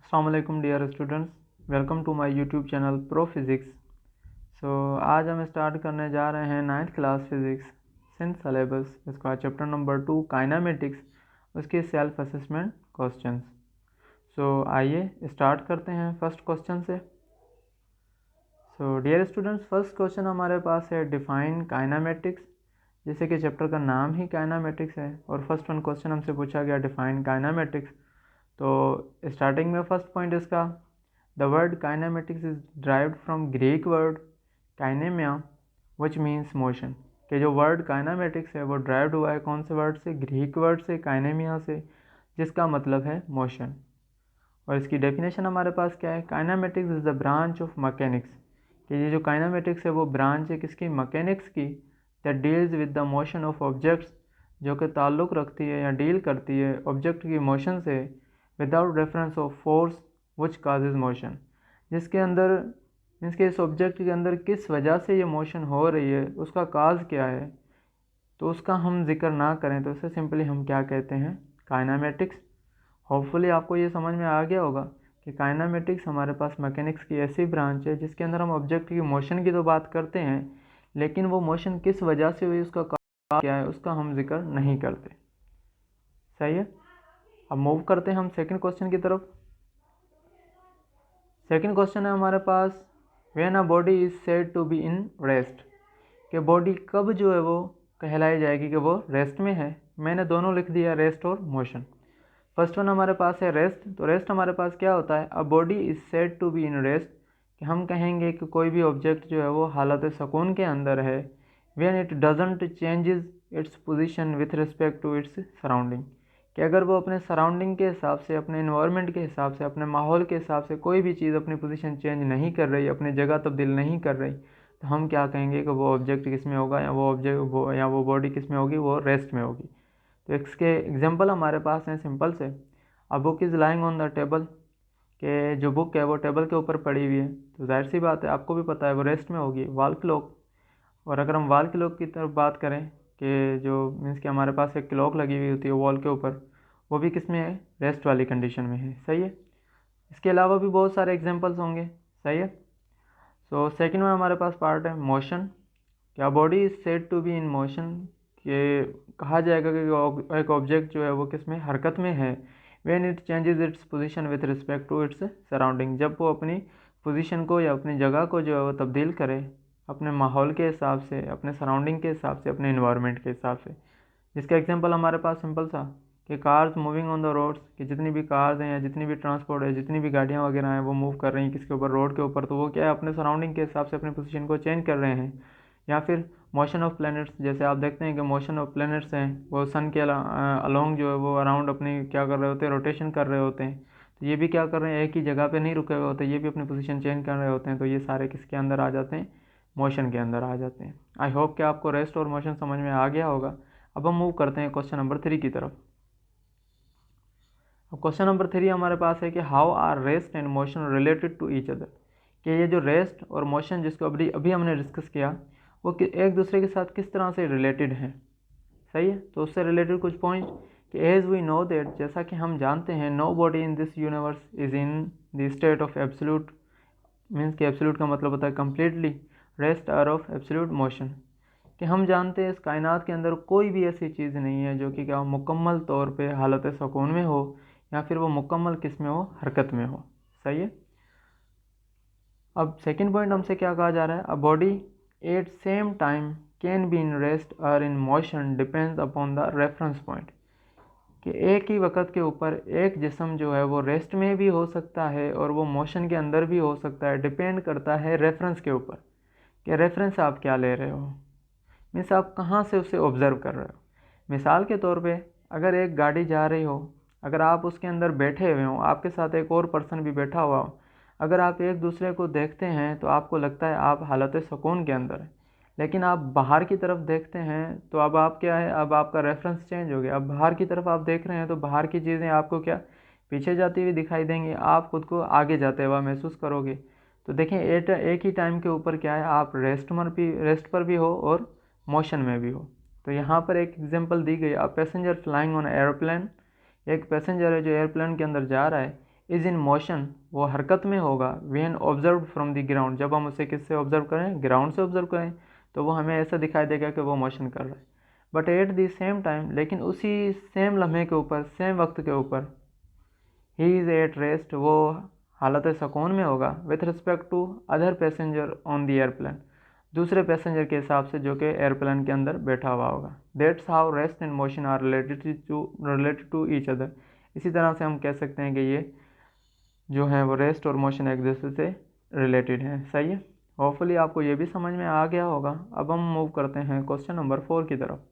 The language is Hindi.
अस्सलाम वालेकुम dear students, welcome to my YouTube channel pro physics. आज हम स्टार्ट करने जा रहे हैं 9th class physics Sindh syllabus, इसका चैप्टर नंबर 2 काइनामेटिक्स, उसके सेल्फ असेसमेंट क्वेश्चंस। आइए स्टार्ट करते हैं फर्स्ट क्वेश्चन से। डियर स्टूडेंट्स, फर्स्ट क्वेश्चन हमारे पास है डिफाइन काइनामेटिक्स, जैसे कि चैप्टर का नाम ही काइनामेटिक्स है और फर्स्ट वन क्वेश्चन हमसे पूछा गया डिफाइन काइनामेटिक्स। तो स्टार्टिंग में फर्स्ट पॉइंट इसका, the word kinematics is derived from Greek word kinema which means motion. कि जो वर्ड काइनामेटिक्स है वो ड्राइव्ड हुआ है कौन से वर्ड से? ग्रीक वर्ड से, काइनेमिया से, जिसका मतलब है मोशन। और इसकी डेफिनेशन हमारे पास क्या है? Kinematics is the branch of mechanics. कि ये जो काइनामेटिक्स है वो ब्रांच है किसकी? मैकेनिक्स की। That deals with the motion of objects, जो कि ताल्लुक़ रखती है या डील करती है ऑब्जेक्ट की मोशन से, without reference of force which causes motion. जिसके अंदर मीन्स के इस ऑब्जेक्ट के अंदर किस वजह से ये मोशन हो रही है, उसका काज क्या है, तो उसका हम जिक्र ना करें तो इसे सिंपली हम क्या कहते हैं? काइनामेटिक्स। होपफुली आपको ये समझ में आ गया होगा कि काइनामेटिक्स हमारे पास मैकेनिक्स की ऐसी ब्रांच है जिसके अंदर हम ऑब्जेक्ट की मोशन की तो बात करते हैं, लेकिन वो मोशन किस वजह से हुई, उसका काज क्या है, उसका हम जिक्र नहीं करते। सही है। अब मूव करते हैं हम सेकंड क्वेश्चन की तरफ। सेकंड क्वेश्चन है हमारे पास, when a body is said to be in rest. कि बॉडी कब जो है वो कहलाई जाएगी कि वो रेस्ट में है। मैंने दोनों लिख दिया, रेस्ट और मोशन। फर्स्ट वन हमारे पास है रेस्ट। तो रेस्ट हमारे पास क्या होता है? A body is said to be in rest, कि हम कहेंगे कि कोई भी ऑब्जेक्ट जो है वो हालत सुकून के अंदर है। When it doesn't changes its position with respect to its surrounding. कि अगर वो अपने सराउंडिंग के हिसाब से, अपने इन्वायरमेंट के हिसाब से, अपने माहौल के हिसाब से कोई भी चीज़ अपनी पोजीशन चेंज नहीं कर रही, अपनी जगह तब्दील नहीं कर रही, तो हम क्या कहेंगे कि वो ऑब्जेक्ट किस में होगा, या वो बॉडी किस में होगी? वो रेस्ट में होगी। तो इसके एग्जांपल हमारे पास हैं सिंपल से। A book is lying on the table, कि जो बुक है वो टेबल के ऊपर पड़ी हुई है, तो जाहिर सी बात है, आपको भी पता है वो रेस्ट में होगी। वॉल क्लॉक, और अगर हम वॉल क्लॉक की तरफ बात करें कि जो मीन्स कि हमारे पास एक क्लॉक लगी हुई होती है वॉल के ऊपर, वो भी किस में है? रेस्ट वाली कंडीशन में है। सही है। इसके अलावा भी बहुत सारे एग्जांपल्स होंगे। सही है। सेकंड में हमारे पास पार्ट है मोशन। क्या body is said to be in motion, कि कहा जाएगा कि एक ऑब्जेक्ट जो है वो किस में? हरकत में है। When it changes its position with respect to its surrounding, जब वो अपनी पोजीशन को या अपनी जगह को जो है वो तब्दील करे अपने माहौल के हिसाब से, अपने सराउंडिंग के हिसाब से, अपने इन्वायरमेंट के हिसाब से। जिसका एग्जांपल हमारे पास सिंपल सा, कि cars moving on the roads, कि जितनी भी कार्स हैं या जितनी भी ट्रांसपोर्ट है, जितनी भी गाड़ियाँ वगैरह हैं, वो मूव कर रही हैं किसके ऊपर? रोड के ऊपर। तो वो क्या है? अपने सराउंडिंग के हिसाब से अपनी पोजीशन को चेंज कर रहे हैं। या फिर मोशन ऑफ प्लैनेट्स, जैसे आप देखते हैं कि मोशन ऑफ प्लैनेट्स हैं वो सन के अलोंग जो है वो अराउंड अपनी क्या कर रहे होते हैं? रोटेशन कर रहे होते हैं। तो ये भी क्या कर रहे हैं? एक ही जगह पे नहीं रुके हुए होते, ये भी अपनी पोजीशन चेंज कर रहे होते हैं। तो ये सारे किसके अंदर आ जाते हैं? मोशन के अंदर आ जाते हैं। आई होप कि आपको रेस्ट और मोशन समझ में आ गया होगा। अब हम मूव करते हैं क्वेश्चन नंबर 3 की तरफ। अब क्वेश्चन नंबर 3 हमारे पास है कि how are rest and motion related to each other. कि ये जो रेस्ट और मोशन जिसको अभी अभी हमने डिस्कस किया, वो एक दूसरे के साथ किस तरह से रिलेटेड है। सही है। तो उससे रिलेटेड कुछ पॉइंट, कि एज वी नो दैट, जैसा कि हम जानते हैं, no body in this universe is in the state of absolute, means कि एब्सोल्यूट का मतलब होता है कम्प्लीटली रेस्ट और ऑफ एब्सोल्यूट मोशन। कि हम जानते हैं इस कायनात के अंदर कोई भी ऐसी चीज़ नहीं है जो कि क्या मुकम्मल तौर पे हालत सुकून में हो, या फिर वो मुकम्मल किस में हो? हरकत में हो। सही है। अब सेकंड पॉइंट हमसे क्या कहा जा रहा है? A body at same time can be in rest और in motion depends upon the reference point. कि एक ही वक्त के ऊपर एक जिस्म जो है वो रेस्ट में भी हो सकता है और वो मोशन के अंदर भी हो सकता है। डिपेंड करता है रेफरेंस के ऊपर, कि रेफरेंस आप क्या ले रहे हो, मीन्स आप कहाँ से उसे ऑब्ज़र्व कर रहे हो। मिसाल के तौर पे, अगर एक गाड़ी जा रही हो, अगर आप उसके अंदर बैठे हुए हो, आपके साथ एक और पर्सन भी बैठा हुआ हो, अगर आप एक दूसरे को देखते हैं तो आपको लगता है आप हालत सुकून के अंदर है। लेकिन आप बाहर की तरफ देखते हैं तो अब आप क्या है? अब आपका रेफरेंस चेंज हो गया। अब बाहर की तरफ आप देख रहे हैं तो बाहर की चीज़ें आपको क्या? पीछे जाती हुई दिखाई देंगी, आप खुद को आगे जाते हुए महसूस करोगे। तो देखें, एक ही टाइम के ऊपर क्या है? आप रेस्ट पर भी हो और मोशन में भी हो। तो यहाँ पर एक एग्जांपल दी गई, a passenger flying on airplane. एक पैसेंजर है जो एयरप्लेन के अंदर जा रहा है, इज़ इन मोशन, वो हरकत में होगा, when observe from the ground, जब हम उसे किससे ऑब्जर्व करें, ग्राउंड से ऑब्जर्व करें, तो वो हमें ऐसा दिखाई देगा कि वो मोशन कर रहा है। But at the same time, लेकिन उसी सेम लम्हे के ऊपर, सेम वक्त के ऊपर, ही इज़ एट रेस्ट, वो हालत सुकून में होगा, with respect to other passenger on the aeroplane, दूसरे पैसेंजर के हिसाब से जो कि एयरप्लेन के अंदर बैठा हुआ होगा। That's how rest and motion are related to each other. इसी तरह से हम कह सकते हैं कि ये जो है वो रेस्ट और मोशन एक दूसरे से रिलेटेड है। सही है, होपफुली आपको ये भी समझ में आ गया होगा। अब हम मूव करते हैं क्वेश्चन नंबर 4 की तरफ।